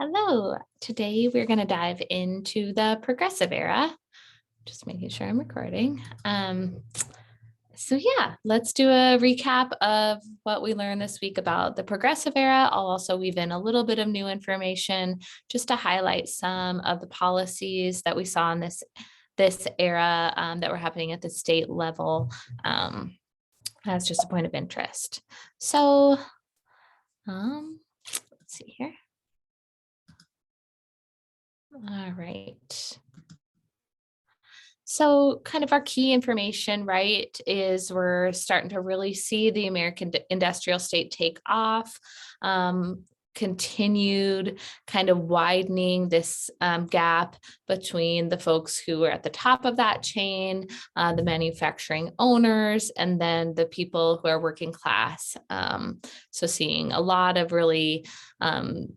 Hello. Today we're going to dive into the progressive era. Just making sure I'm recording. Let's do a recap of what we learned this week about the progressive era. I'll also weave in a little bit of new information just to highlight some of the policies that we saw in this era that were happening at the state level as just a point of interest. So let's see here. All right. So kind of our key information, right, is we're starting to really see the American industrial state take off, continued kind of widening this gap between the folks who are at the top of that chain, the manufacturing owners, and then the people who are working class. So seeing a lot of really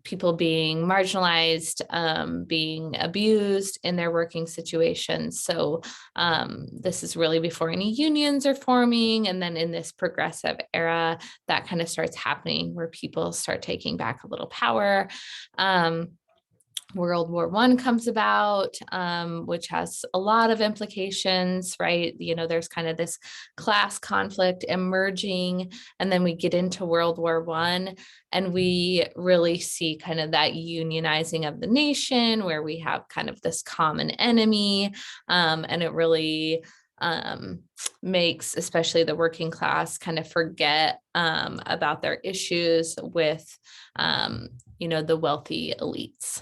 people being marginalized, being abused in their working situations. So this is really before any unions are forming. And then in this progressive era, that kind of starts happening where people start taking back a little power. World War I comes about, which has a lot of implications, right? There's kind of this class conflict emerging, and then we get into World War I, and we really see kind of that unionizing of the nation, where we have kind of this common enemy, and it really makes especially the working class kind of forget about their issues with the wealthy elites.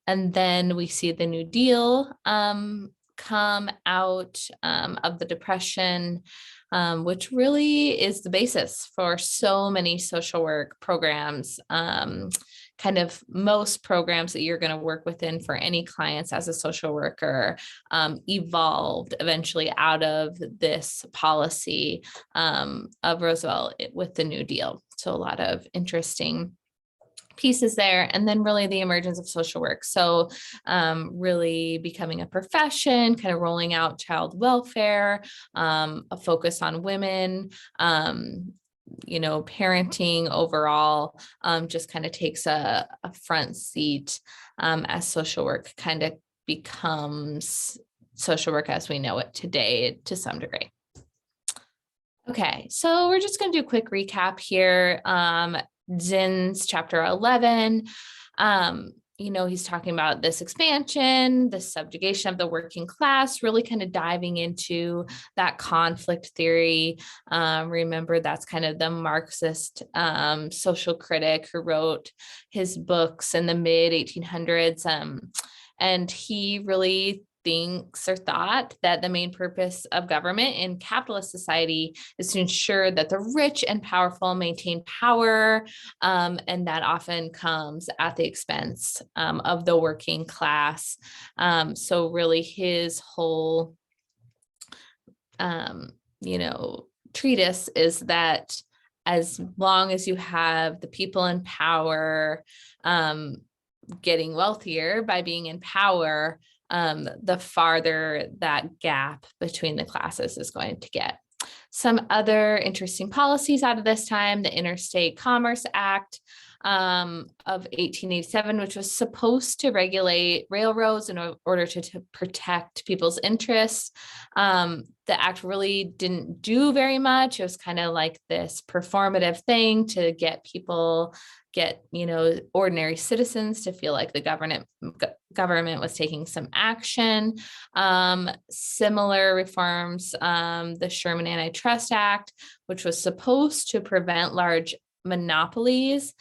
And then we see the New Deal come out of the Depression, which really is the basis for so many social work programs. Kind of most programs that you're going to work within for any clients as a social worker evolved eventually out of this policy of Roosevelt with the New Deal. So a lot of interesting pieces there. And then really the emergence of social work. So really becoming a profession, kind of rolling out child welfare, a focus on women, parenting overall, just kind of takes a front seat as social work kind of becomes social work as we know it today to some degree. Okay, so we're just going to do a quick recap here. Zinn's chapter 11, he's talking about this expansion, the subjugation of the working class, really kind of diving into that conflict theory. Remember, that's kind of the Marxist social critic who wrote his books in the mid 1800s. And he really thinks or thought that the main purpose of government in capitalist society is to ensure that the rich and powerful maintain power, and that often comes at the expense of the working class. So really his whole, treatise is that as long as you have the people in power getting wealthier by being in power, the farther that gap between the classes is going to get. Some other interesting policies out of this time: the Interstate Commerce Act of 1887, which was supposed to regulate railroads in order to protect people's interests. The act really didn't do very much. It was kind of like this performative thing to get ordinary citizens to feel like the government was taking some action. Similar reforms, the Sherman Antitrust Act, which was supposed to prevent large monopolies,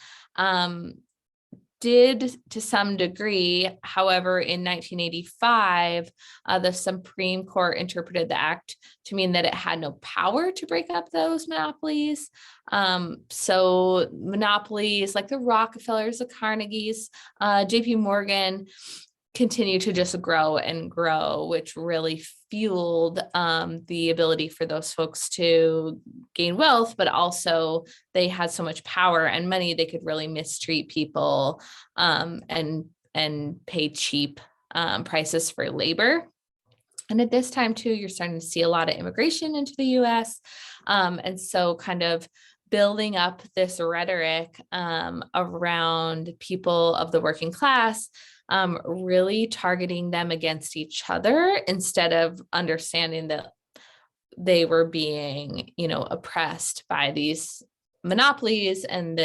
did to some degree. However, in 1985, the Supreme Court interpreted the act to mean that it had no power to break up those monopolies. So monopolies like the Rockefellers, the Carnegies, JP Morgan continue to just grow and grow, which really fueled the ability for those folks to gain wealth, but also they had so much power and money, they could really mistreat people and pay cheap prices for labor. And at this time too, you're starting to see a lot of immigration into the US. And so kind of building up this rhetoric around people of the working class, really targeting them against each other instead of understanding that they were being, oppressed by these monopolies and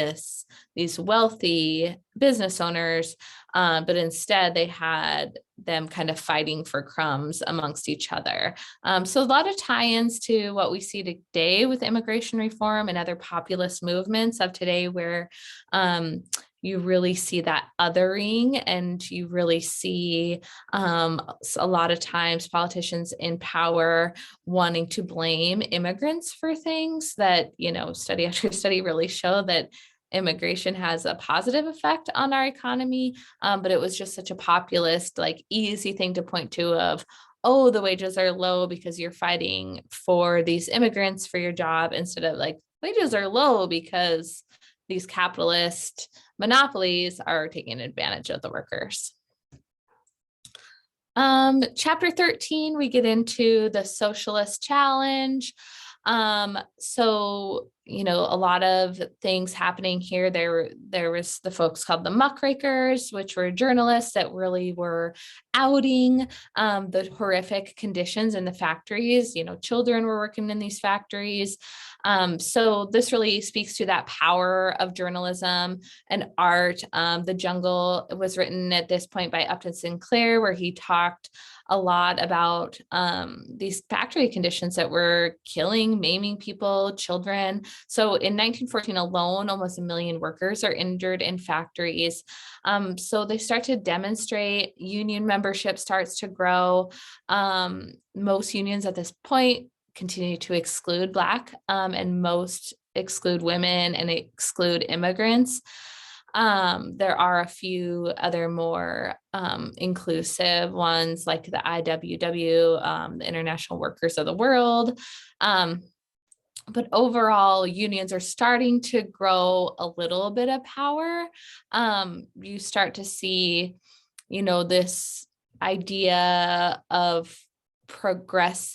these wealthy business owners. But instead they had them kind of fighting for crumbs amongst each other. So a lot of tie-ins to what we see today with immigration reform and other populist movements of today, where you really see that othering, and you really see a lot of times politicians in power wanting to blame immigrants for things that, study after study really show that immigration has a positive effect on our economy. But it was just such a populist, like easy thing to point to of, oh, the wages are low because you're fighting for these immigrants for your job, instead of like, wages are low because these capitalist monopolies are taking advantage of the workers. Chapter 13, we get into the socialist challenge. So, a lot of things happening here. There was the folks called the muckrakers, which were journalists that really were outing the horrific conditions in the factories. Children were working in these factories. So this really speaks to that power of journalism and art. The Jungle was written at this point by Upton Sinclair, where he talked a lot about these factory conditions that were killing, maiming people, children. So in 1914 alone, almost 1 million workers are injured in factories. So they start to demonstrate, union membership starts to grow. Most unions at this point continue to exclude Black, and most exclude women and exclude immigrants. There are a few other more inclusive ones, like the IWW, the International Workers of the World. But overall, unions are starting to grow a little bit of power. You start to see, this idea of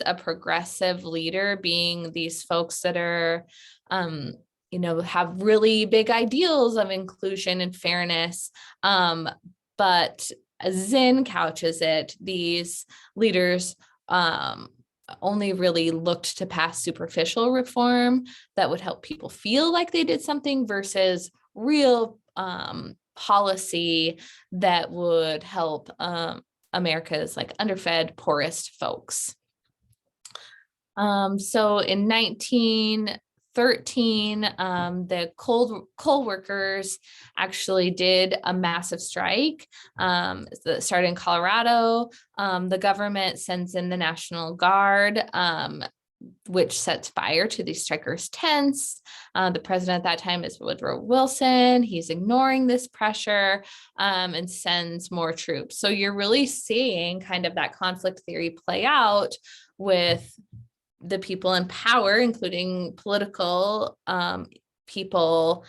a progressive leader being these folks that are, have really big ideals of inclusion and fairness. But as Zinn couches it, these leaders only really looked to pass superficial reform that would help people feel like they did something, versus real policy that would help America's like underfed, poorest folks. So in 1913, the coal workers actually did a massive strike that started in Colorado. The government sends in the National Guard, which sets fire to these strikers' tents. The president at that time is Woodrow Wilson. He's ignoring this pressure and sends more troops. So you're really seeing kind of that conflict theory play out with the people in power, including political people,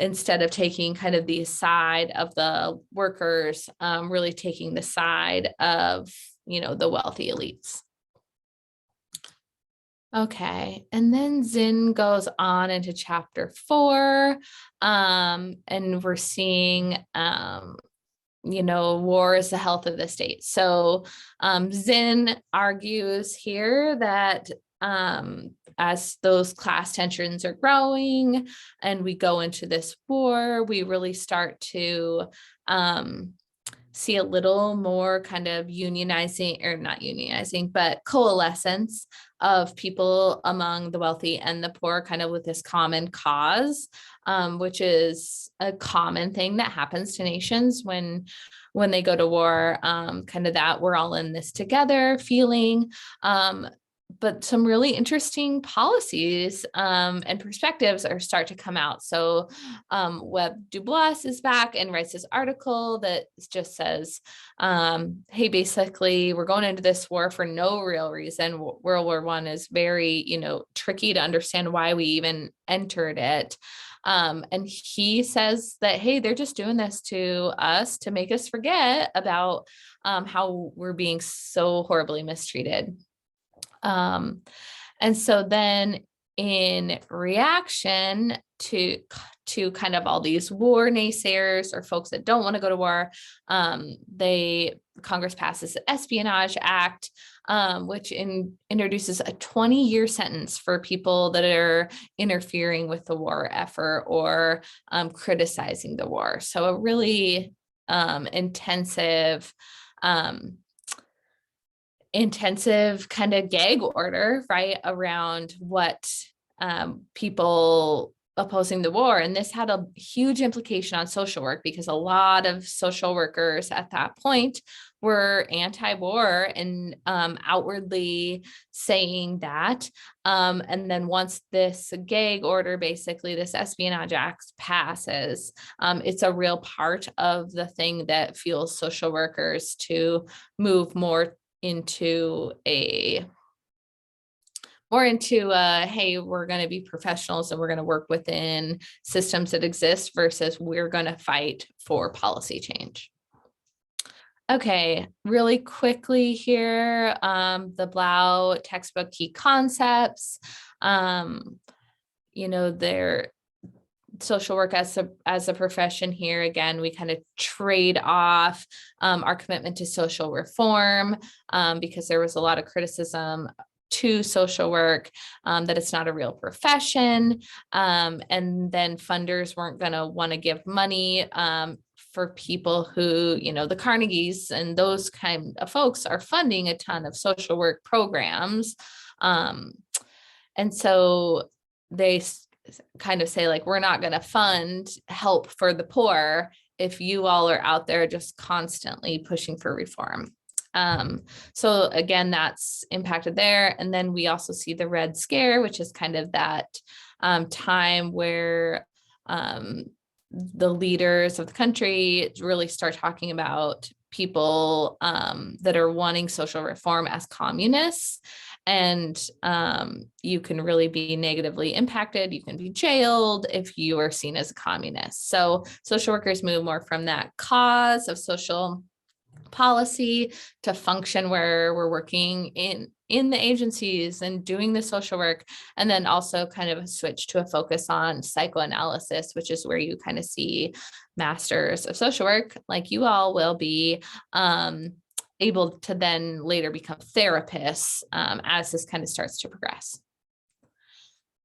instead of taking kind of the side of the workers, really taking the side of, the wealthy elites. Okay, and then Zinn goes on into chapter 4, and we're seeing, war is the health of the state. So Zinn argues here that as those class tensions are growing and we go into this war, we really start to see a little more kind of unionizing, or not unionizing, but coalescence of people among the wealthy and the poor, kind of with this common cause, which is a common thing that happens to nations when they go to war, kind of that we're all in this together feeling. But some really interesting policies and perspectives start to come out. So Webb Du Bois is back and writes this article that just says, hey, basically, we're going into this war for no real reason. World War I is very, tricky to understand why we even entered it. And he says that, hey, they're just doing this to us to make us forget about how we're being so horribly mistreated. And so then in reaction kind of all these war naysayers or folks that don't want to go to war, Congress passes the Espionage Act, which introduces a 20-year sentence for people that are interfering with the war effort or criticizing the war. So a really intensive kind of gag order, right, around what people opposing the war. And this had a huge implication on social work because a lot of social workers at that point were anti-war and outwardly saying that. And then once this gag order, basically this Espionage Act passes, it's a real part of the thing that fuels social workers to move more into hey, we're going to be professionals and we're going to work within systems that exist versus we're going to fight for policy change. Okay, really quickly here, the Blau textbook key concepts, their social work as a profession here. Again, we kind of trade off our commitment to social reform because there was a lot of criticism to social work that it's not a real profession. And then funders weren't going to want to give money for people who, the Carnegies and those kind of folks are funding a ton of social work programs. And so they kind of say, like, we're not going to fund help for the poor if you all are out there just constantly pushing for reform. So again, that's impacted there. And then we also see the Red Scare, which is kind of that time where the leaders of the country really start talking about people that are wanting social reform as communists. And you can really be negatively impacted. You can be jailed if you are seen as a communist. So social workers move more from that cause of social policy to function where we're working in the agencies and doing the social work, and then also kind of switch to a focus on psychoanalysis, which is where you kind of see masters of social work like you all will be able to then later become therapists as this kind of starts to progress.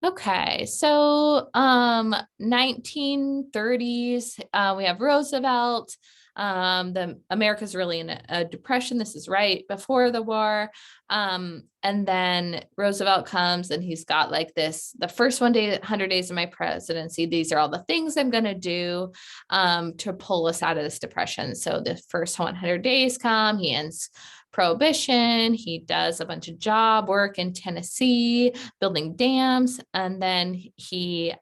Okay, so 1930s, we have Roosevelt. America's really in a depression. This is right before the war. And then Roosevelt comes and he's got like this, the first 100 days of my presidency, these are all the things I'm going to do to pull us out of this depression. So the first 100 days come, he ends prohibition, he does a bunch of job work in Tennessee, building dams, and then he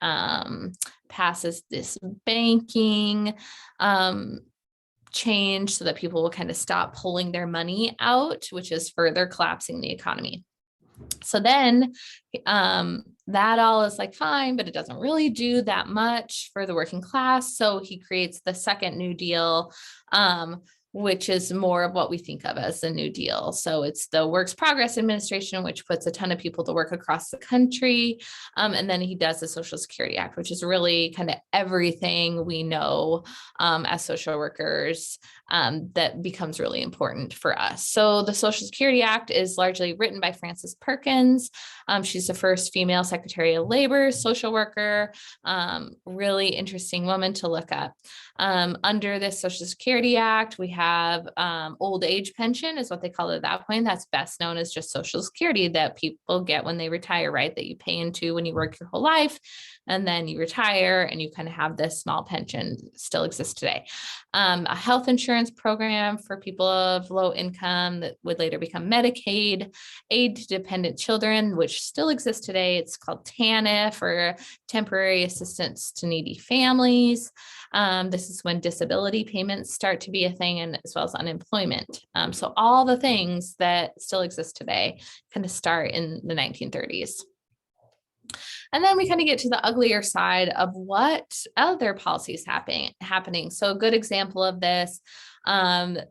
passes this banking change so that people will kind of stop pulling their money out, which is further collapsing the economy. So then that all is like fine, but it doesn't really do that much for the working class. So he creates the second New Deal, which is more of what we think of as the New Deal. So it's the Works Progress Administration, which puts a ton of people to work across the country. And then he does the Social Security Act, which is really kind of everything we know as social workers that becomes really important for us. So the Social Security Act is largely written by Frances Perkins. She's the first female Secretary of Labor, social worker, really interesting woman to look up. Under this Social Security Act, we have old age pension is what they call it at that point. That's best known as just Social Security that people get when they retire, right? That you pay into when you work your whole life and then you retire and you kind of have this small pension, still exists today. A health insurance program for people of low income that would later become Medicaid, aid to dependent children, which still exists today. It's called TANF, or Temporary Assistance to Needy Families. This is when disability payments start to be a thing, and as well as unemployment. So all the things that still exist today kind of start in the 1930s. And then we kind of get to the uglier side of what other policies happening. So a good example of this, in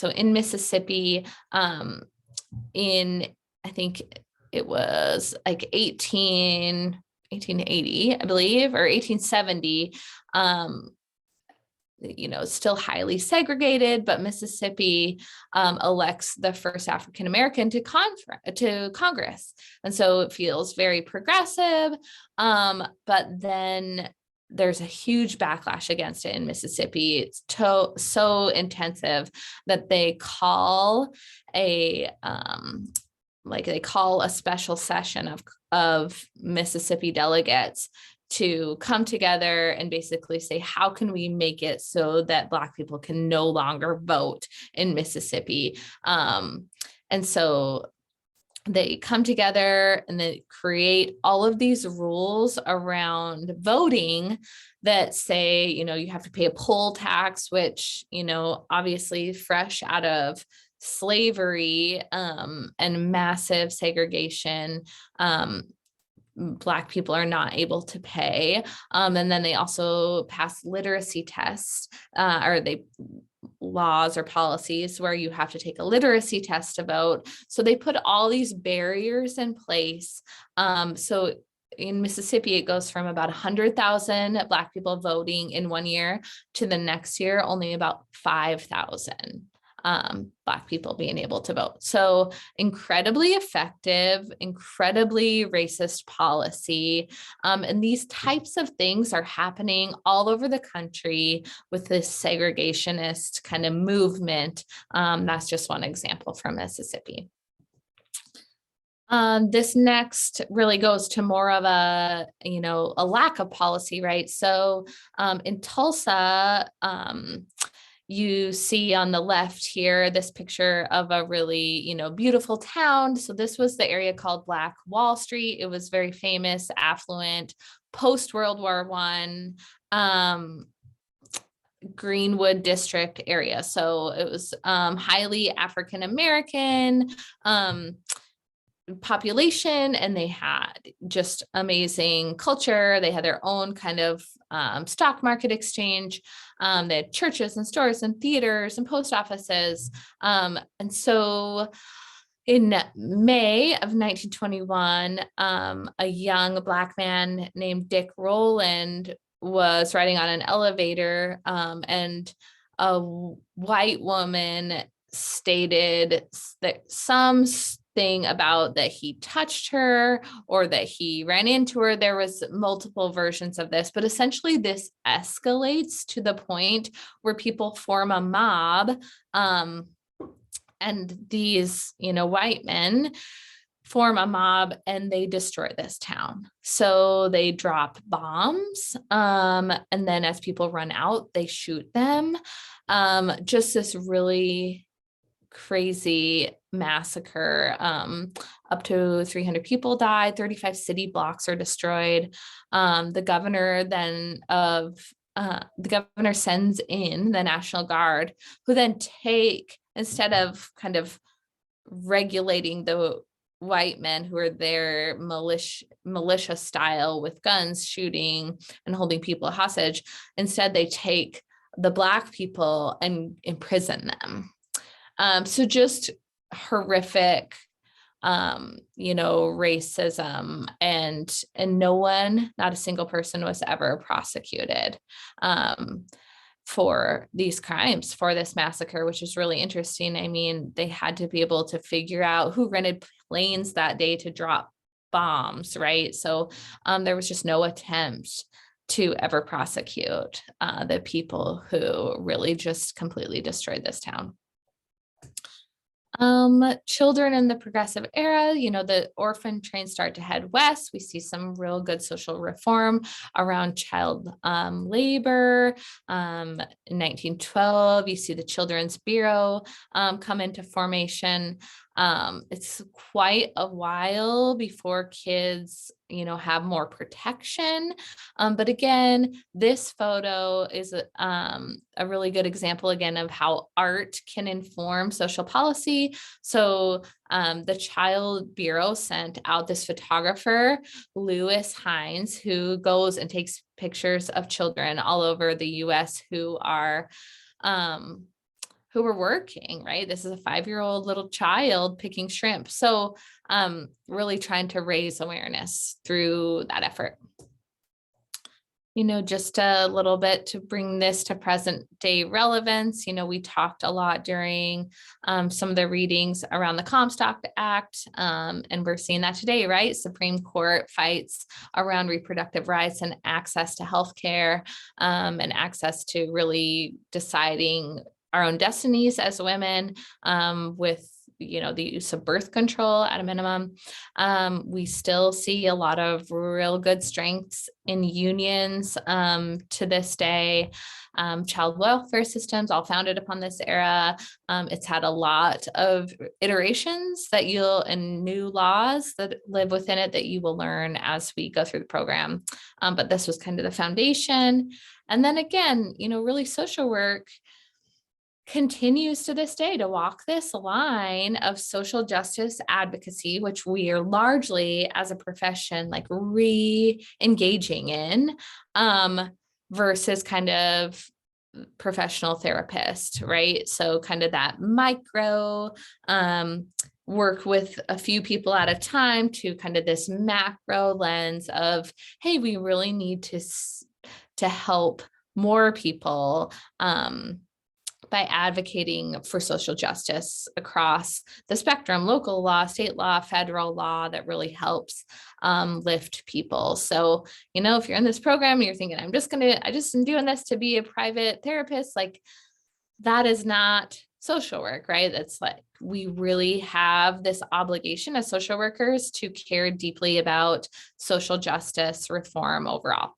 Mississippi, I think it was like 1880, I believe, or 1870, still highly segregated, but Mississippi elects the first African American to Congress, and so it feels very progressive. But then there's a huge backlash against it in Mississippi. It's so intensive that they call a special session of Mississippi delegates to come together and basically say, how can we make it so that Black people can no longer vote in Mississippi? And so they come together and they create all of these rules around voting that say, you have to pay a poll tax, which, obviously fresh out of slavery and massive segregation, Black people are not able to pay. And then they also pass literacy tests, laws or policies where you have to take a literacy test to vote. So they put all these barriers in place. So in Mississippi, it goes from about 100,000 Black people voting in one year to the next year, only about 5,000. Black people being able to vote. So incredibly effective, incredibly racist policy. And these types of things are happening all over the country with this segregationist kind of movement. That's just one example from Mississippi. This next really goes to more of a lack of policy, right? So in Tulsa, you see on the left here, this picture of a really, beautiful town. So this was the area called Black Wall Street. It was very famous, affluent, post-World War I, Greenwood district area. So it was highly African-American population, and they had just amazing culture. They had their own kind of stock market exchange. They had churches and stores and theaters and post offices. And so in May of 1921, a young Black man named Dick Rowland was riding on an elevator, and a white woman stated that something about that he touched her or that he ran into her. There was multiple versions of this, but essentially this escalates to the point where people form a mob, and these, white men form a mob and they destroy this town. So they drop bombs, and then as people run out, they shoot them. Just this really crazy massacre. Up to 300 people died, 35 city blocks are destroyed. The governor sends in the National Guard, who then instead of kind of regulating the white men who are there militia style with guns shooting and holding people hostage, instead they take the Black people and imprison them. So just horrific, racism, and no one, not a single person was ever prosecuted for these crimes, for this massacre, which is really interesting. I mean, they had to be able to figure out who rented planes that day to drop bombs, right? So there was just no attempt to ever prosecute the people who really just completely destroyed this town. Children in the progressive era, the orphan trains start to head west. We see some real good social reform around child labor. In 1912, you see the Children's Bureau come into formation. It's quite a while before kids, have more protection. But again, this photo is a really good example again of how art can inform social policy. So the Child Bureau sent out this photographer, Lewis Hines, who goes and takes pictures of children all over the US who are who were working, right? This is a 5-year-old little child picking shrimp. So really trying to raise awareness through that effort. Just a little bit to bring this to present day relevance. We talked a lot during some of the readings around the Comstock Act, and we're seeing that today, right? Supreme Court fights around reproductive rights and access to healthcare, and access to really deciding our own destinies as women, with the use of birth control at a minimum. We still see a lot of real good strengths in unions to this day. Child welfare systems, all founded upon this era. It's had a lot of iterations and new laws that live within it that you will learn as we go through the program. But this was kind of the foundation. And then again, really social work continues to this day to walk this line of social justice advocacy, which we are largely as a profession like re-engaging in, versus kind of professional therapist, right? So kind of that micro work with a few people at a time to kind of this macro lens of, hey, we really need to help more people by advocating for social justice across the spectrum, local law, state law, federal law, that really helps lift people. So, if you're in this program and you're thinking, I just am doing this to be a private therapist, like that is not social work, right? That's like, we really have this obligation as social workers to care deeply about social justice reform overall.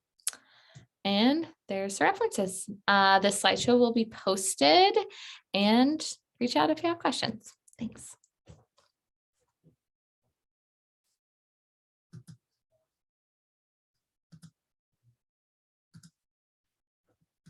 And there's the references. This slideshow will be posted, and reach out if you have questions. Thanks.